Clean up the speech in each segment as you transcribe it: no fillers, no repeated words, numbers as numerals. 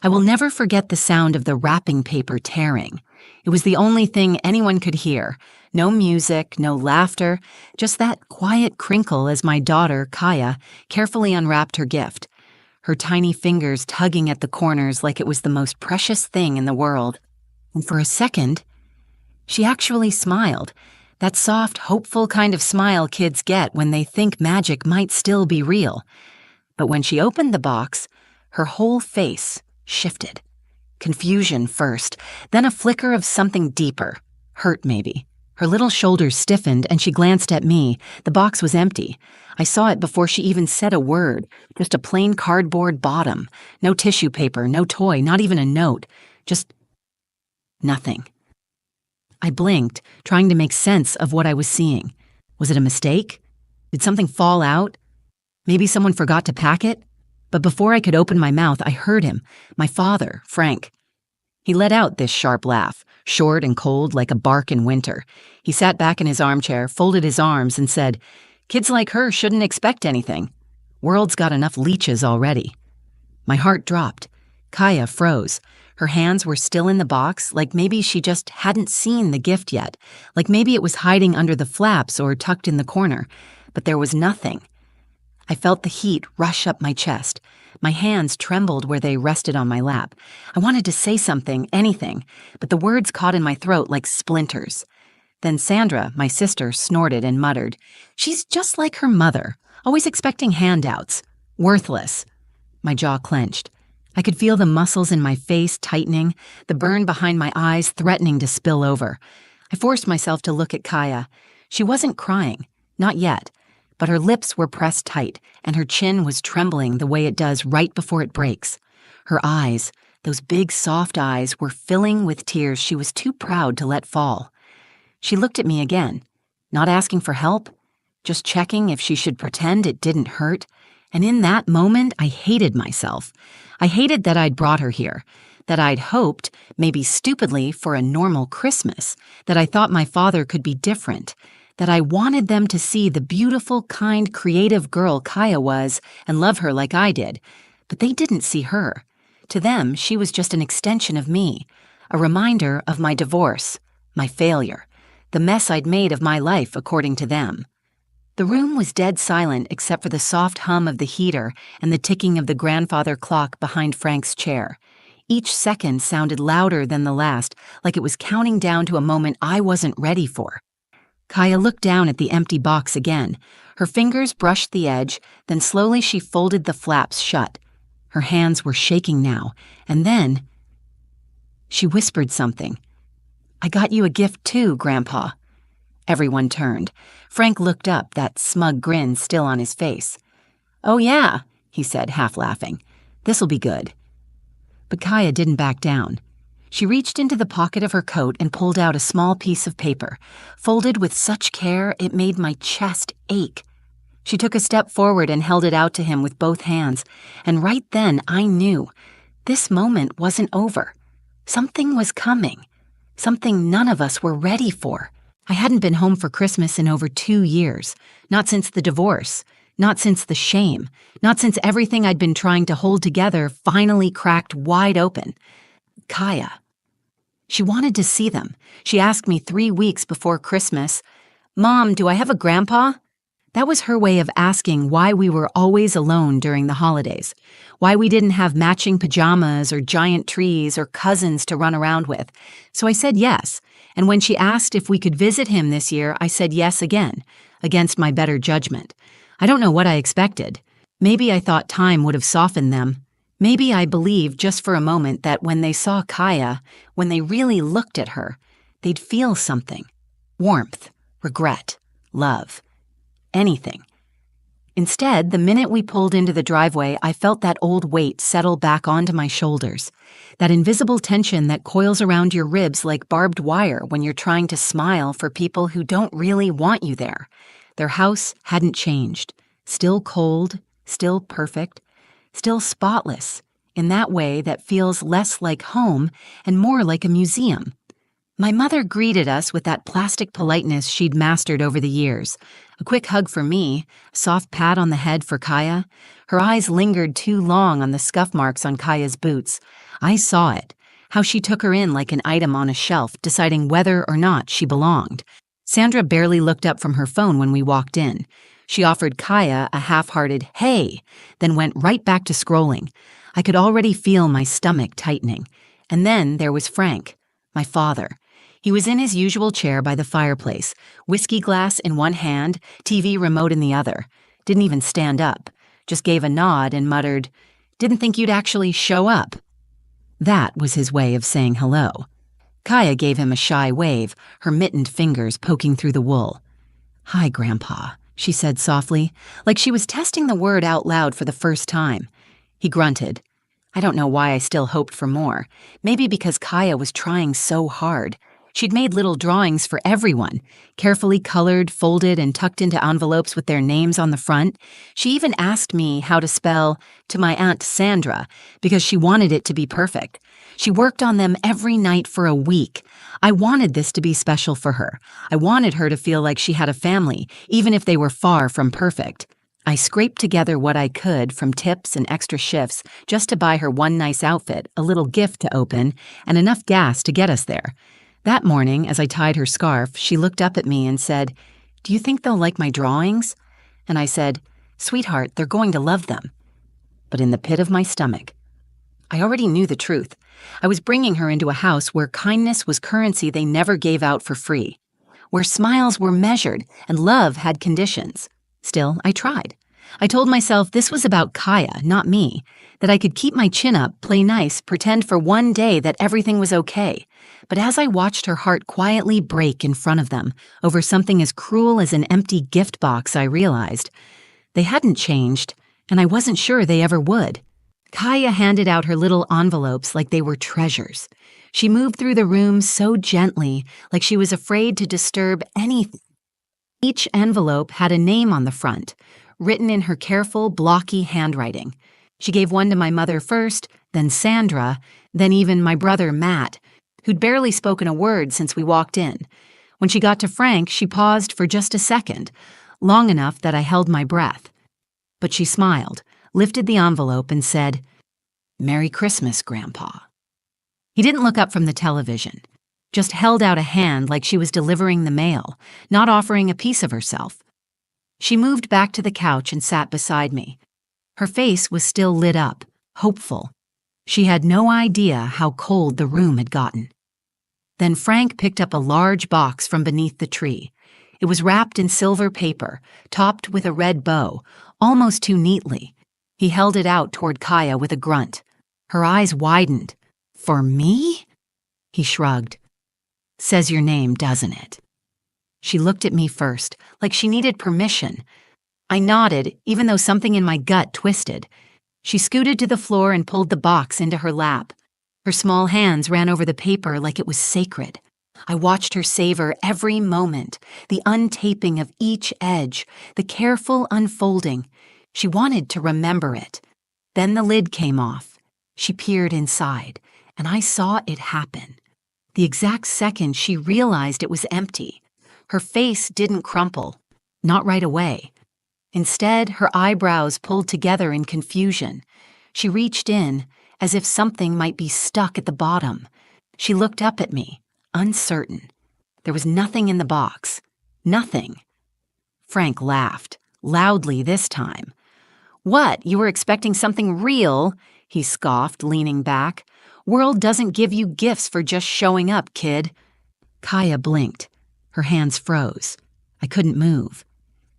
I will never forget the sound of the wrapping paper tearing. It was the only thing anyone could hear. No music, no laughter, just that quiet crinkle as my daughter, Kaya, carefully unwrapped her gift, her tiny fingers tugging at the corners like it was the most precious thing in the world. And for a second, she actually smiled, that soft, hopeful kind of smile kids get when they think magic might still be real. But when she opened the box, her whole face shifted. Confusion first, then a flicker of something deeper, hurt maybe. Her little shoulders stiffened and she glanced at me. The box was empty. I saw it before she even said a word, just a plain cardboard bottom. No tissue paper, no toy, not even a note. Just nothing. I blinked, trying to make sense of what I was seeing. Was it a mistake? Did something fall out? Maybe someone forgot to pack it? But before I could open my mouth, I heard him, my father, Frank. He let out this sharp laugh, short and cold like a bark in winter. He sat back in his armchair, folded his arms, and said, "Kids like her shouldn't expect anything. World's got enough leeches already." My heart dropped. Kaya froze. Her hands were still in the box, like maybe she just hadn't seen the gift yet, like maybe it was hiding under the flaps or tucked in the corner. But there was nothing. I felt the heat rush up my chest. My hands trembled where they rested on my lap. I wanted to say something, anything, but the words caught in my throat like splinters. Then Sandra, my sister, snorted and muttered, "She's just like her mother, always expecting handouts. Worthless." My jaw clenched. I could feel the muscles in my face tightening, the burn behind my eyes threatening to spill over. I forced myself to look at Kaya. She wasn't crying, not yet, but her lips were pressed tight, and her chin was trembling the way it does right before it breaks. Her eyes, those big soft eyes, were filling with tears she was too proud to let fall. She looked at me again, not asking for help, just checking if she should pretend it didn't hurt. And in that moment, I hated myself. I hated that I'd brought her here, that I'd hoped, maybe stupidly, for a normal Christmas, that I thought my father could be different, that I wanted them to see the beautiful, kind, creative girl Kaya was and love her like I did. But they didn't see her. To them, she was just an extension of me, a reminder of my divorce, my failure, the mess I'd made of my life according to them. The room was dead silent except for the soft hum of the heater and the ticking of the grandfather clock behind Frank's chair. Each second sounded louder than the last, like it was counting down to a moment I wasn't ready for. Kaya looked down at the empty box again. Her fingers brushed the edge, then slowly she folded the flaps shut. Her hands were shaking now, and then she whispered something. "I got you a gift too, Grandpa." Everyone turned. Frank looked up, that smug grin still on his face. "Oh yeah," he said, half laughing. "This'll be good." But Kaya didn't back down. She reached into the pocket of her coat and pulled out a small piece of paper, folded with such care it made my chest ache. She took a step forward and held it out to him with both hands, and right then I knew this moment wasn't over. Something was coming, something none of us were ready for. I hadn't been home for Christmas in over 2 years, not since the divorce, not since the shame, not since everything I'd been trying to hold together finally cracked wide open. Kaya. She wanted to see them. She asked me 3 weeks before Christmas, "Mom, do I have a grandpa?" That was her way of asking why we were always alone during the holidays, why we didn't have matching pajamas or giant trees or cousins to run around with. So I said yes, and when she asked if we could visit him this year, I said yes again, against my better judgment. I don't know what I expected. Maybe I thought time would have softened them. Maybe I believed just for a moment that when they saw Kaya, when they really looked at her, they'd feel something. Warmth, regret, love, anything. Instead, the minute we pulled into the driveway, I felt that old weight settle back onto my shoulders, that invisible tension that coils around your ribs like barbed wire when you're trying to smile for people who don't really want you there. Their house hadn't changed, still cold, still perfect, still spotless, in that way that feels less like home and more like a museum. My mother greeted us with that plastic politeness she'd mastered over the years, A quick hug for me, a soft pat on the head for Kaya. Her eyes lingered too long on the scuff marks on Kaya's boots. I saw it, how she took her in like an item on a shelf, deciding whether or not she belonged. Sandra barely looked up from her phone when we walked in. She offered Kaya a half-hearted "hey," then went right back to scrolling. I could already feel my stomach tightening. And then there was Frank, my father. He was in his usual chair by the fireplace, whiskey glass in one hand, TV remote in the other. Didn't even stand up, just gave a nod and muttered, "Didn't think you'd actually show up." That was his way of saying hello. Kaya gave him a shy wave, her mittened fingers poking through the wool. "Hi, Grandpa," she said softly, like she was testing the word out loud for the first time. He grunted. I don't know why I still hoped for more. Maybe because Kaya was trying so hard. She'd made little drawings for everyone, carefully colored, folded, and tucked into envelopes with their names on the front. She even asked me how to spell "to my Aunt Sandra" because she wanted it to be perfect. She worked on them every night for a week. I wanted this to be special for her. I wanted her to feel like she had a family, even if they were far from perfect. I scraped together what I could from tips and extra shifts just to buy her one nice outfit, a little gift to open, and enough gas to get us there. That morning, as I tied her scarf, she looked up at me and said, "Do you think they'll like my drawings?" And I said, "Sweetheart, they're going to love them." But in the pit of my stomach, I already knew the truth. I was bringing her into a house where kindness was currency they never gave out for free, where smiles were measured and love had conditions. Still, I tried. I told myself this was about Kaya, not me, that I could keep my chin up, play nice, pretend for one day that everything was okay. But as I watched her heart quietly break in front of them over something as cruel as an empty gift box, I realized they hadn't changed, and I wasn't sure they ever would. Kaya handed out her little envelopes like they were treasures. She moved through the room so gently, like she was afraid to disturb anything. Each envelope had a name on the front, written in her careful, blocky handwriting. She gave one to my mother first, then Sandra, then even my brother Matt, who'd barely spoken a word since we walked in. When she got to Frank, she paused for just a second, long enough that I held my breath. But she smiled, lifted the envelope, and said, "Merry Christmas, Grandpa." He didn't look up from the television, just held out a hand like she was delivering the mail, not offering a piece of herself. She moved back to the couch and sat beside me. Her face was still lit up, hopeful. She had no idea how cold the room had gotten. Then Frank picked up a large box from beneath the tree. It was wrapped in silver paper, topped with a red bow, almost too neatly. He held it out toward Kaya with a grunt. Her eyes widened. "For me?" He shrugged. "Says your name, doesn't it?" She looked at me first, like she needed permission. I nodded, even though something in my gut twisted. She scooted to the floor and pulled the box into her lap. Her small hands ran over the paper like it was sacred. I watched her savor every moment, the untaping of each edge, the careful unfolding. She wanted to remember it. Then the lid came off. She peered inside, and I saw it happen. The exact second she realized it was empty. Her face didn't crumple, not right away. Instead, her eyebrows pulled together in confusion. She reached in, as if something might be stuck at the bottom. She looked up at me, uncertain. There was nothing in the box. Nothing. Frank laughed, loudly this time. "What, you were expecting something real?" he scoffed, leaning back. "World doesn't give you gifts for just showing up, kid." Kaya blinked. Her hands froze. I couldn't move.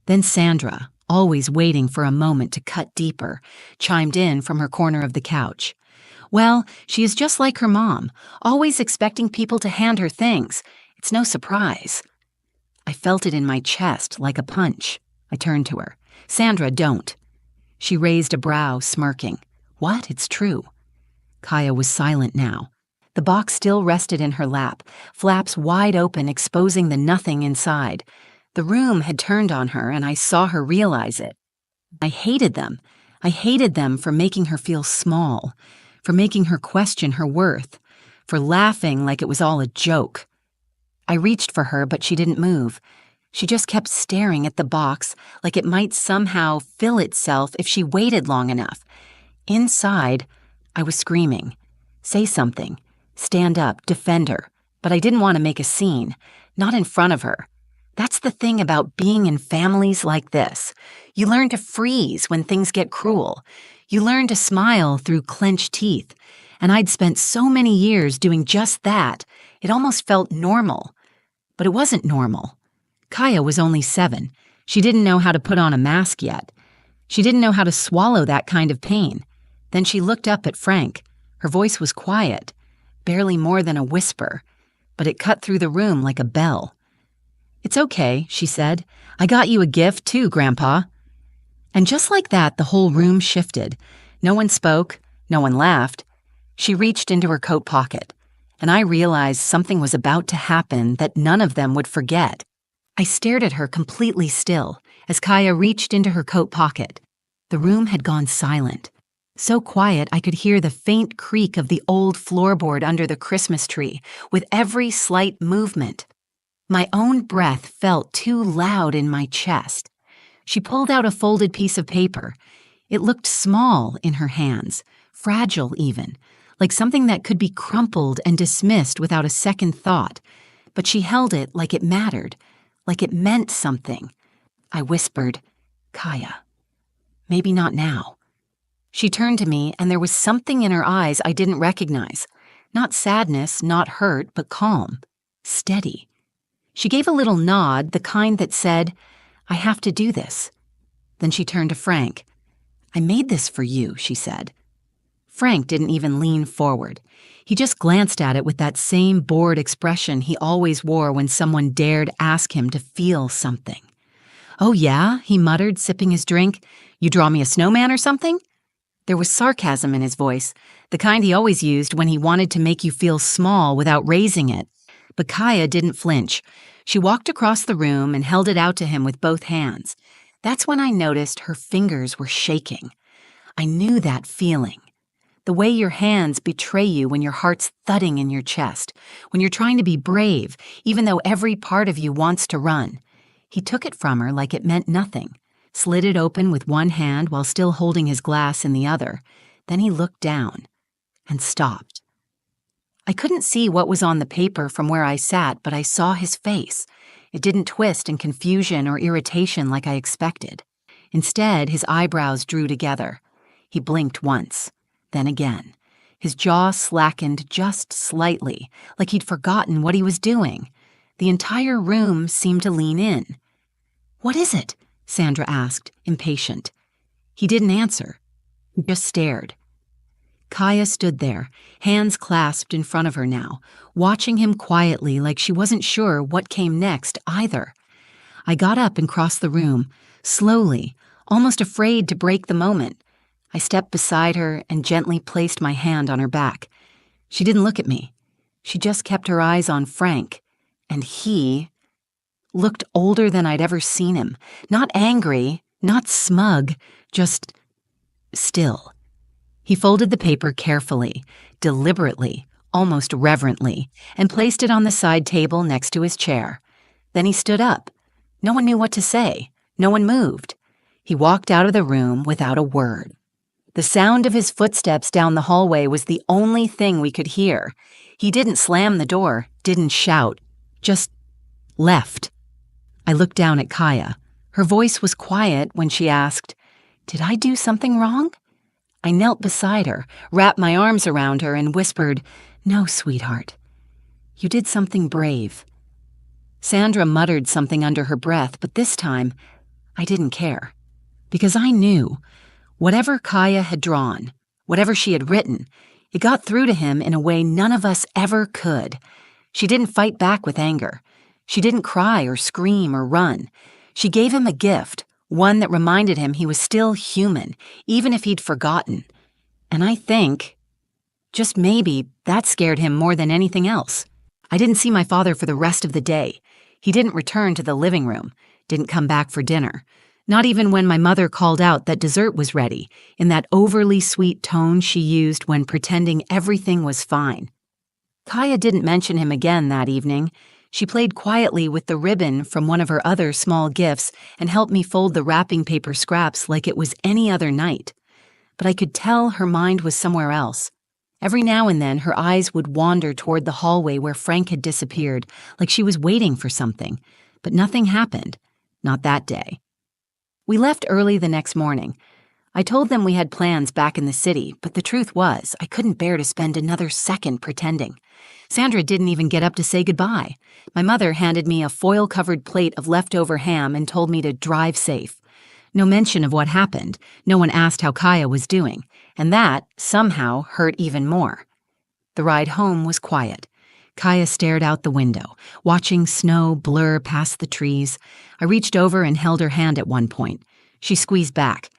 Then Sandra, always waiting for a moment to cut deeper, chimed in from her corner of the couch. "Well, she is just like her mom, always expecting people to hand her things. It's no surprise." I felt it in my chest like a punch. I turned to her. "Sandra, don't." She raised a brow, smirking. "What? It's true." Kaya was silent now. The box still rested in her lap, flaps wide open, exposing the nothing inside. The room had turned on her, and I saw her realize it. I hated them. I hated them for making her feel small, for making her question her worth, for laughing like it was all a joke. I reached for her, but she didn't move. She just kept staring at the box like it might somehow fill itself if she waited long enough. Inside, I was screaming. Say something. Stand up, defend her. But I didn't want to make a scene, not in front of her. That's the thing about being in families like this. You learn to freeze when things get cruel. You learn to smile through clenched teeth. And I'd spent so many years doing just that, it almost felt normal. But it wasn't normal. Kaya was only 7. She didn't know how to put on a mask yet. She didn't know how to swallow that kind of pain. Then she looked up at Frank. Her voice was quiet, barely more than a whisper, but it cut through the room like a bell. "It's okay," she said. "I got you a gift too, Grandpa." And just like that, the whole room shifted. No one spoke, no one laughed. She reached into her coat pocket, and I realized something was about to happen that none of them would forget. I stared at her completely still as Kaya reached into her coat pocket. The room had gone silent. So quiet I could hear the faint creak of the old floorboard under the Christmas tree with every slight movement. My own breath felt too loud in my chest. She pulled out a folded piece of paper. It looked small in her hands, fragile even, like something that could be crumpled and dismissed without a second thought. But she held it like it mattered, like it meant something. I whispered, "Kaya, maybe not now." She turned to me, and there was something in her eyes I didn't recognize. Not sadness, not hurt, but calm, steady. She gave a little nod, the kind that said, "I have to do this." Then she turned to Frank. "I made this for you," she said. Frank didn't even lean forward. He just glanced at it with that same bored expression he always wore when someone dared ask him to feel something. "Oh yeah?" he muttered, sipping his drink. "You draw me a snowman or something?" There was sarcasm in his voice, the kind he always used when he wanted to make you feel small without raising it. But Kaya didn't flinch. She walked across the room and held it out to him with both hands. That's when I noticed her fingers were shaking. I knew that feeling. The way your hands betray you when your heart's thudding in your chest, when you're trying to be brave, even though every part of you wants to run. He took it from her like it meant nothing, slid it open with one hand while still holding his glass in the other. Then he looked down and stopped. I couldn't see what was on the paper from where I sat, but I saw his face. It didn't twist in confusion or irritation like I expected. Instead, his eyebrows drew together. He blinked once, then again. His jaw slackened just slightly, like he'd forgotten what he was doing. The entire room seemed to lean in. "What is it?" Sandra asked, impatient. He didn't answer. He just stared. Kaya stood there, hands clasped in front of her now, watching him quietly like she wasn't sure what came next either. I got up and crossed the room, slowly, almost afraid to break the moment. I stepped beside her and gently placed my hand on her back. She didn't look at me. She just kept her eyes on Frank, and he looked older than I'd ever seen him. Not angry, not smug, just still. He folded the paper carefully, deliberately, almost reverently, and placed it on the side table next to his chair. Then he stood up. No one knew what to say. No one moved. He walked out of the room without a word. The sound of his footsteps down the hallway was the only thing we could hear. He didn't slam the door, didn't shout, just left. I looked down at Kaya. Her voice was quiet when she asked, "Did I do something wrong?" I knelt beside her, wrapped my arms around her, and whispered, "No, sweetheart. You did something brave." Sandra muttered something under her breath, but this time, I didn't care. Because I knew, whatever Kaya had drawn, whatever she had written, it got through to him in a way none of us ever could. She didn't fight back with anger. She didn't cry or scream or run. She gave him a gift, one that reminded him he was still human, even if he'd forgotten. And I think, just maybe, that scared him more than anything else. I didn't see my father for the rest of the day. He didn't return to the living room, didn't come back for dinner. Not even when my mother called out that dessert was ready, in that overly sweet tone she used when pretending everything was fine. Kaya didn't mention him again that evening. She played quietly with the ribbon from one of her other small gifts and helped me fold the wrapping paper scraps like it was any other night. But I could tell her mind was somewhere else. Every now and then, her eyes would wander toward the hallway where Frank had disappeared, like she was waiting for something. But nothing happened. Not that day. We left early the next morning. I told them we had plans back in the city, but the truth was, I couldn't bear to spend another second pretending. Sandra didn't even get up to say goodbye. My mother handed me a foil-covered plate of leftover ham and told me to drive safe. No mention of what happened. No one asked how Kaya was doing, and that, somehow, hurt even more. The ride home was quiet. Kaya stared out the window, watching snow blur past the trees. I reached over and held her hand at one point. She squeezed back.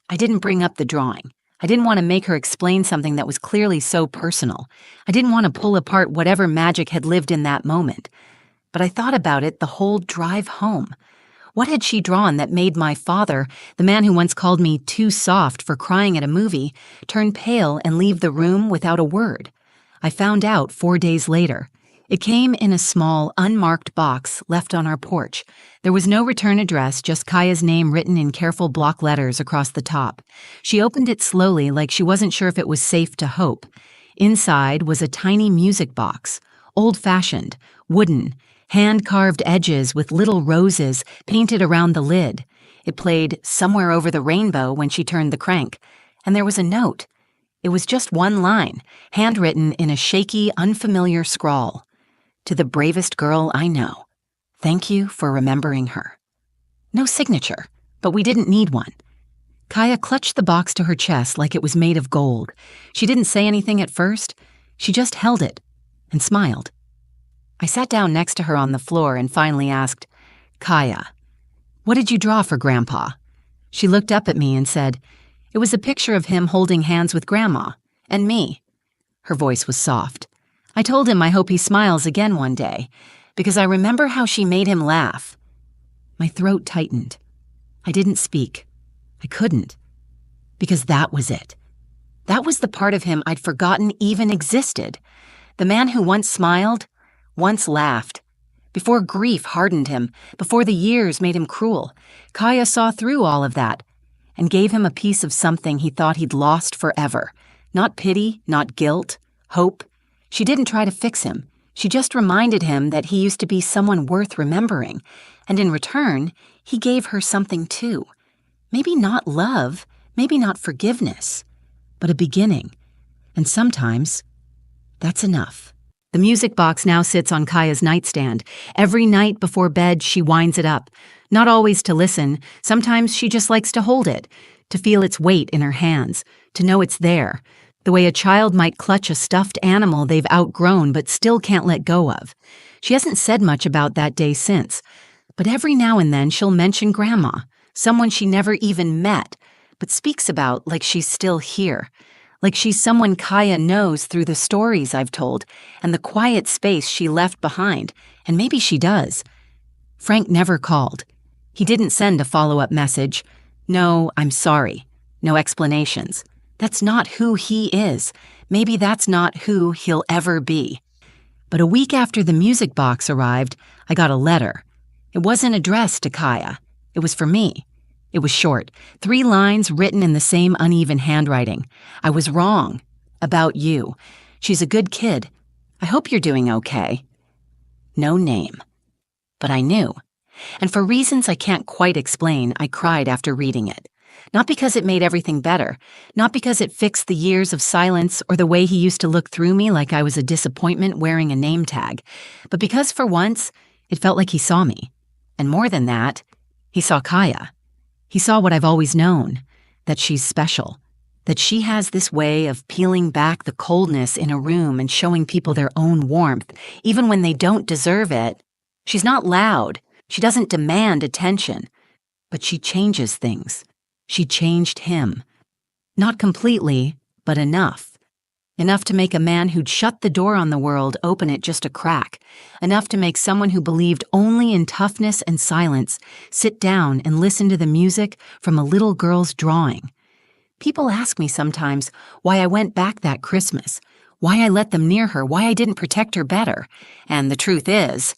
I didn't bring up the drawing. I didn't want to make her explain something that was clearly so personal. I didn't want to pull apart whatever magic had lived in that moment. But I thought about it the whole drive home. What had she drawn that made my father, the man who once called me too soft for crying at a movie, turn pale and leave the room without a word? I found out 4 days later. It came in a small, unmarked box left on our porch. There was no return address, just Kaya's name written in careful block letters across the top. She opened it slowly, like she wasn't sure if it was safe to hope. Inside was a tiny music box, old-fashioned, wooden, hand-carved edges with little roses painted around the lid. It played "Somewhere Over the Rainbow" when she turned the crank. And there was a note. It was just one line, handwritten in a shaky, unfamiliar scrawl. To the bravest girl I know. Thank you for remembering her. No signature, but we didn't need one. Kaya clutched the box to her chest like it was made of gold. She didn't say anything at first. She just held it and smiled. I sat down next to her on the floor and finally asked, "Kaya, what did you draw for Grandpa?" She looked up at me and said, "It was a picture of him holding hands with Grandma, and me." Her voice was soft. I told him I hope he smiles again one day, because I remember how she made him laugh. My throat tightened. I didn't speak. I couldn't. Because that was it. That was the part of him I'd forgotten even existed. The man who once smiled, once laughed. Before grief hardened him, before the years made him cruel, Kaya saw through all of that and gave him a piece of something he thought he'd lost forever. Not pity, not guilt, hope. She didn't try to fix him. She just reminded him that he used to be someone worth remembering, and in return, he gave her something too. Maybe not love, maybe not forgiveness, but a beginning. And sometimes, that's enough. The music box now sits on Kaya's nightstand. Every night before bed, she winds it up. Not always to listen. Sometimes she just likes to hold it, to feel its weight in her hands, to know it's there. The way a child might clutch a stuffed animal they've outgrown but still can't let go of. She hasn't said much about that day since, but every now and then she'll mention Grandma, someone she never even met, but speaks about like she's still here, like she's someone Kaya knows through the stories I've told and the quiet space she left behind, and maybe she does. Frank never called. He didn't send a follow-up message. No, I'm sorry. No explanations. That's not who he is. Maybe that's not who he'll ever be. But a week after the music box arrived, I got a letter. It wasn't addressed to Kaya. It was for me. It was short, 3 lines written in the same uneven handwriting. I was wrong. About you. She's a good kid. I hope you're doing okay. No name. But I knew. And for reasons I can't quite explain, I cried after reading it. Not because it made everything better, not because it fixed the years of silence or the way he used to look through me like I was a disappointment wearing a name tag, but because for once, it felt like he saw me. And more than that, he saw Kaya. He saw what I've always known, that she's special, that she has this way of peeling back the coldness in a room and showing people their own warmth, even when they don't deserve it. She's not loud. She doesn't demand attention, but she changes things. She changed him. Not completely, but enough. Enough to make a man who'd shut the door on the world open it just a crack. Enough to make someone who believed only in toughness and silence sit down and listen to the music from a little girl's drawing. People ask me sometimes why I went back that Christmas, why I let them near her, why I didn't protect her better. And the truth is,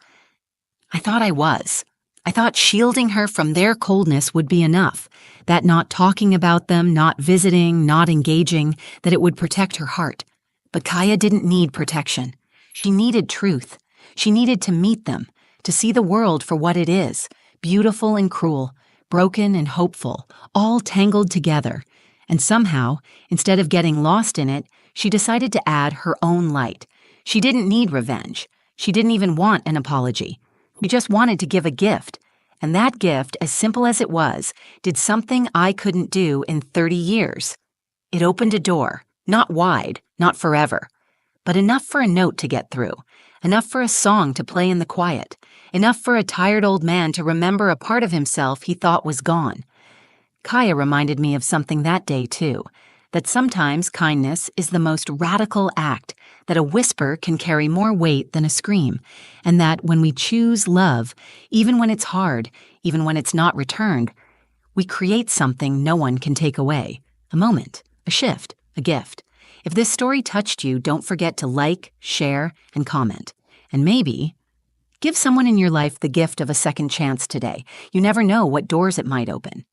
I thought I was. I thought shielding her from their coldness would be enough, that not talking about them, not visiting, not engaging, that it would protect her heart. But Kaya didn't need protection. She needed truth. She needed to meet them, to see the world for what it is, beautiful and cruel, broken and hopeful, all tangled together. And somehow, instead of getting lost in it, she decided to add her own light. She didn't need revenge. She didn't even want an apology. She just wanted to give a gift. And that gift, as simple as it was, did something I couldn't do in 30 years. It opened a door, not wide, not forever, but enough for a note to get through, enough for a song to play in the quiet, enough for a tired old man to remember a part of himself he thought was gone. Kaya reminded me of something that day, too, that sometimes kindness is the most radical act, that a whisper can carry more weight than a scream, and that when we choose love, even when it's hard, even when it's not returned, we create something no one can take away. A moment, a shift, a gift. If this story touched you, don't forget to like, share, and comment. And maybe give someone in your life the gift of a second chance today. You never know what doors it might open.